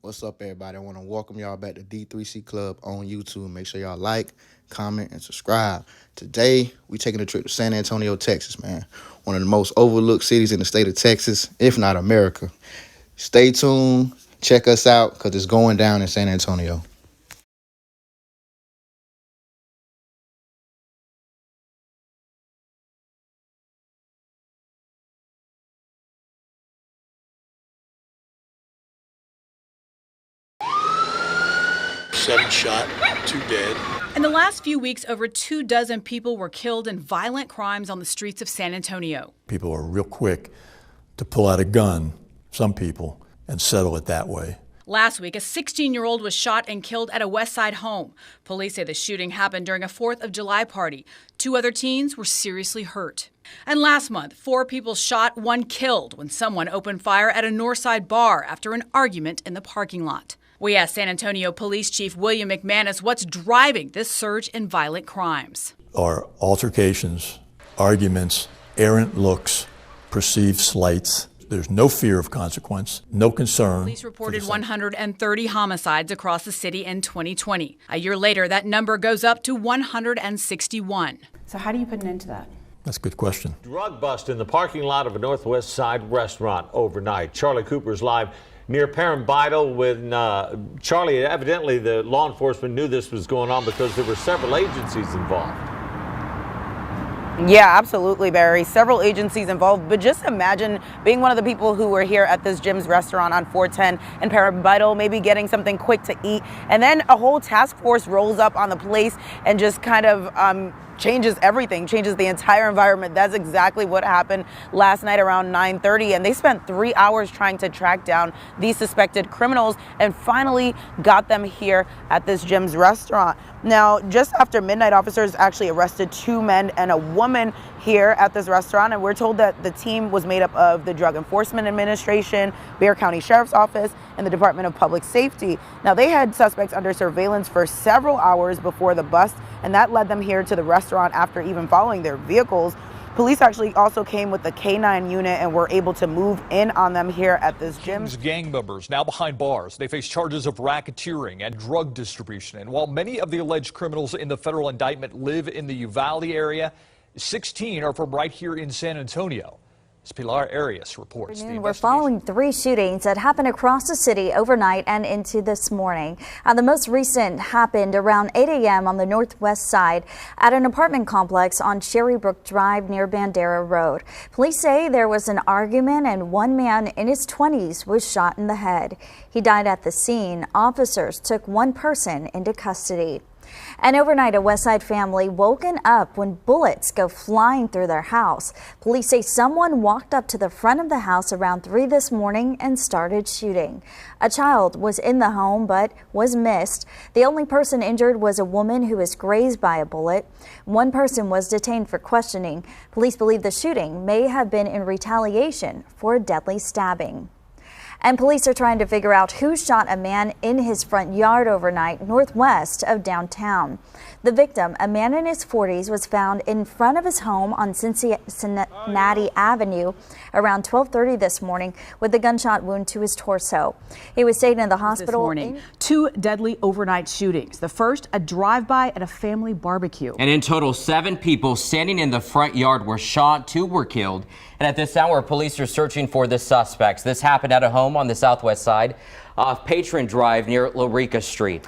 What's up, everybody? I want to welcome y'all back to D3C Club on YouTube. Make sure y'all like, comment, and subscribe. Today, we taking a trip to San Antonio, Texas, man. One of the most overlooked cities in the state of Texas, if not America. Stay tuned. Check us out because it's going down in San Antonio. Seven shot, 2 dead. In the last few weeks, over 24 people were killed in violent crimes on the streets of San Antonio. People are real quick to pull out a gun, some people, and settle it that way. Last week, a 16-year-old was shot and killed at a West Side home. Police say the shooting happened during a 4th of July party. 2 other teens were seriously hurt. And last month, 4 people shot, 1 killed when someone opened fire at a Northside bar after an argument in the parking lot. We asked San Antonio Police Chief William McManus what's driving this surge in violent crimes. Are altercations, arguments, errant looks, perceived slights. There's no fear of consequence, no concern. Police reported 130 homicides across the city in 2020. A year later, that number goes up to 161. So how do you put an end to that? That's a good question. Drug bust in the parking lot of a Northwest Side restaurant overnight. Charlie Cooper's live near Parambital when Charlie, evidently the law enforcement knew this was going on because there were several agencies involved. Yeah, absolutely, Barry. Several agencies involved, but just imagine being one of the people who were here at this Jim's restaurant on 410 in Parambital, maybe getting something quick to eat, and then a whole task force rolls up on the place and just kind of changes everything, changes the entire environment. That's exactly what happened last night around 9:30, and they spent 3 hours trying to track down these suspected criminals and finally got them here at this Jim's restaurant. Now, just after midnight, officers actually arrested 2 men and a woman here at this restaurant, and we're told that the team was made up of the Drug Enforcement Administration, Bexar County Sheriff's Office, and the Department of Public Safety. Now, they had suspects under surveillance for several hours before the bust, and that led them here to the restaurant after even following their vehicles. Police actually also came with the K9 unit and were able to move in on them here at this gym. Gang members now behind bars. They face charges of racketeering and drug distribution. And while many of the alleged criminals in the federal indictment live in the Uvalde area, 16 are from right here in San Antonio. As Pilar Arias reports. We're following 3 shootings that happened across the city overnight and into this morning. The most recent happened around 8 a.m. on the northwest side at an apartment complex on Cherrybrook Drive near Bandera Road. Police say there was an argument and one man in his 20s was shot in the head. He died at the scene. Officers took one person into custody. And overnight, a Westside family woken up when bullets go flying through their house. Police say someone walked up to the front of the house around 3 this morning and started shooting. A child was in the home but was missed. The only person injured was a woman who was grazed by a bullet. One person was detained for questioning. Police believe the shooting may have been in retaliation for a deadly stabbing. And police are trying to figure out who shot a man in his front yard overnight northwest of downtown. The victim, a man in his 40s, was found in front of his home on Cincinnati Avenue around 12:30 this morning with a gunshot wound to his torso. He was taken to the hospital. This morning, 2 deadly overnight shootings. The first, a drive-by at a family barbecue. And in total, 7 people standing in the front yard were shot, 2 were killed. And at this hour, police are searching for the suspects. This happened at a home on the southwest side of Patron Drive near Larica Street.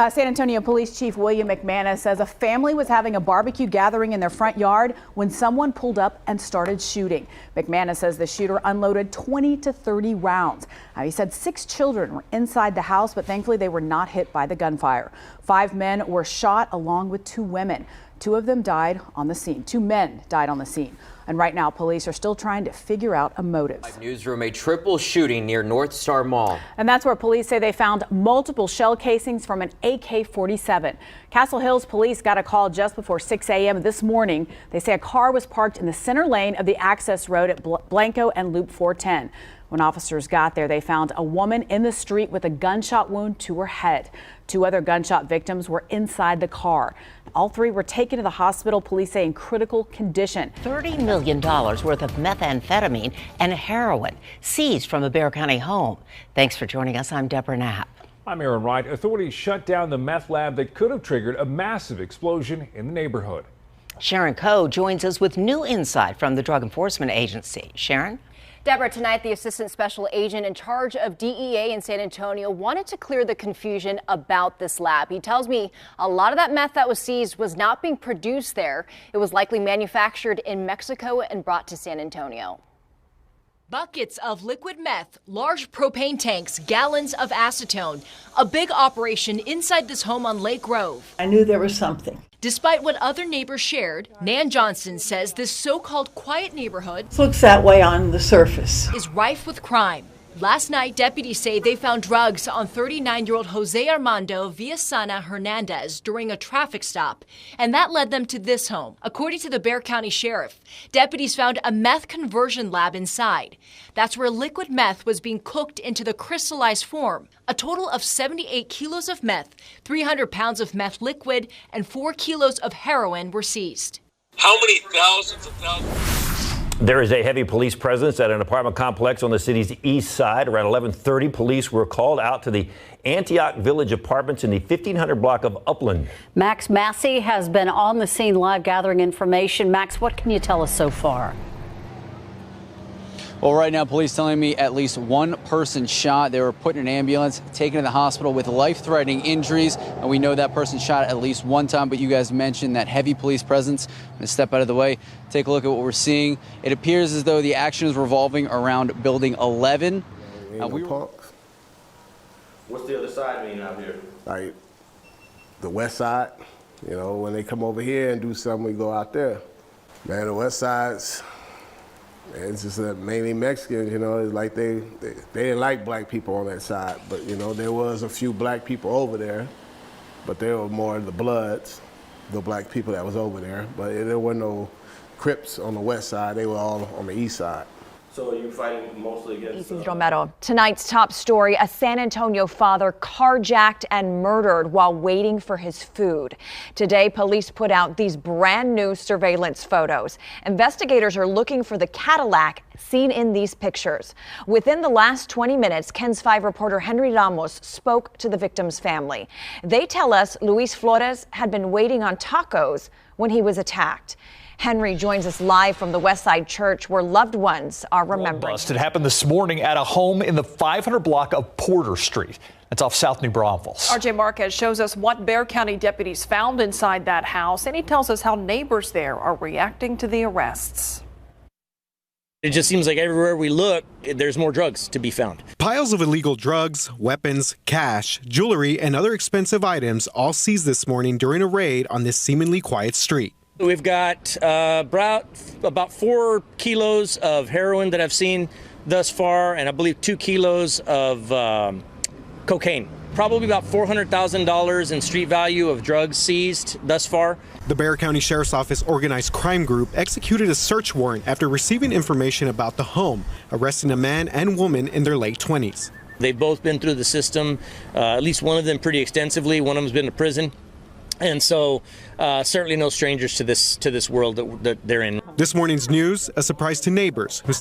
San Antonio Police Chief William McManus says a family was having a barbecue gathering in their front yard when someone pulled up and started shooting. McManus says the shooter unloaded 20 to 30 rounds. He said 6 children were inside the house, but thankfully they were not hit by the gunfire. 5 men were shot along with 2 women. 2 of them died on the scene. 2 men died on the scene. And right now, police are still trying to figure out a motive. Newsroom, a triple shooting near North Star Mall. And that's where police say they found multiple shell casings from an AK-47. Castle Hills police got a call just before 6 a.m. this morning. They say a car was parked in the center lane of the access road at Blanco and Loop 410. When officers got there, they found a woman in the street with a gunshot wound to her head. 2 other gunshot victims were inside the car. All three were taken to the hospital, police say in critical condition. $30 million worth of methamphetamine and heroin seized from a Bexar County home. Thanks for joining us. I'm Deborah Knapp. I'm Aaron Wright. Authorities shut down the meth lab that could have triggered a massive explosion in the neighborhood. Sharon Coe joins us with new insight from the Drug Enforcement Agency. Sharon? Deborah, tonight the assistant special agent in charge of DEA in San Antonio wanted to clear the confusion about this lab. He tells me a lot of that meth that was seized was not being produced there. It was likely manufactured in Mexico and brought to San Antonio. Buckets of liquid meth, large propane tanks, gallons of acetone. A big operation inside this home on Lake Grove. I knew there was something. Despite what other neighbors shared, Nan Johnson says this so-called quiet neighborhood Looks that way on the surface. is rife with crime. Last night, deputies say they found drugs on 39-year-old Jose Armando Villasana Hernandez during a traffic stop, and that led them to this home. According to the Bexar County Sheriff, deputies found a meth conversion lab inside. That's where liquid meth was being cooked into the crystallized form. A total of 78 kilos of meth, 300 pounds of meth liquid, and 4 kilos of heroin were seized. How many thousands of thousands? There is a heavy police presence at an apartment complex on the city's east side. Around 11:30, police were called out to the Antioch Village apartments in the 1500 block of Upland. Max Massey has been on the scene live gathering information. Max, what can you tell us so far? Well, right now, police telling me at least one person shot. They were put in an ambulance, taken to the hospital with life-threatening injuries. And we know that person shot at least one time, but you guys mentioned that heavy police presence. I'm going to step out of the way, take a look at what we're seeing. It appears as though the action is revolving around Building 11. What's the other side mean out here? Like the west side, you know, when they come over here and do something, we go out there. Man, the west side's, it's just mainly Mexicans, you know. It's like they didn't like black people on that side, but you know there was a few black people over there, but they were more the Bloods, the black people that was over there. But there were no Crips on the west side; they were all on the east side. So are you fighting mostly against? Romero. Tonight's top story, a San Antonio father carjacked and murdered while waiting for his food. Today, police put out these brand new surveillance photos. Investigators are looking for the Cadillac seen in these pictures. Within the last 20 minutes, KENS 5 reporter Henry Ramos spoke to the victim's family. They tell us Luis Flores had been waiting on tacos when he was attacked. Henry joins us live from the Westside Church where loved ones are remembering. It happened this morning at a home in the 500 block of Porter Street. That's off South New Braunfels. RJ Marquez shows us what Bexar County deputies found inside that house, and he tells us how neighbors there are reacting to the arrests. It just seems like everywhere we look, there's more drugs to be found. Piles of illegal drugs, weapons, cash, jewelry, and other expensive items all seized this morning during a raid on this seemingly quiet street. We've got about 4 kilos of heroin that I've seen thus far, and I believe 2 kilos of cocaine. Probably about $400,000 in street value of drugs seized thus far. The Bexar County Sheriff's Office Organized Crime Group executed a search warrant after receiving information about the home, arresting a man and woman in their late 20s. They've both been through the system, at least one of them pretty extensively. One of them's been to prison. And so certainly no strangers to this world that they're in. This morning's news, a surprise to neighbors who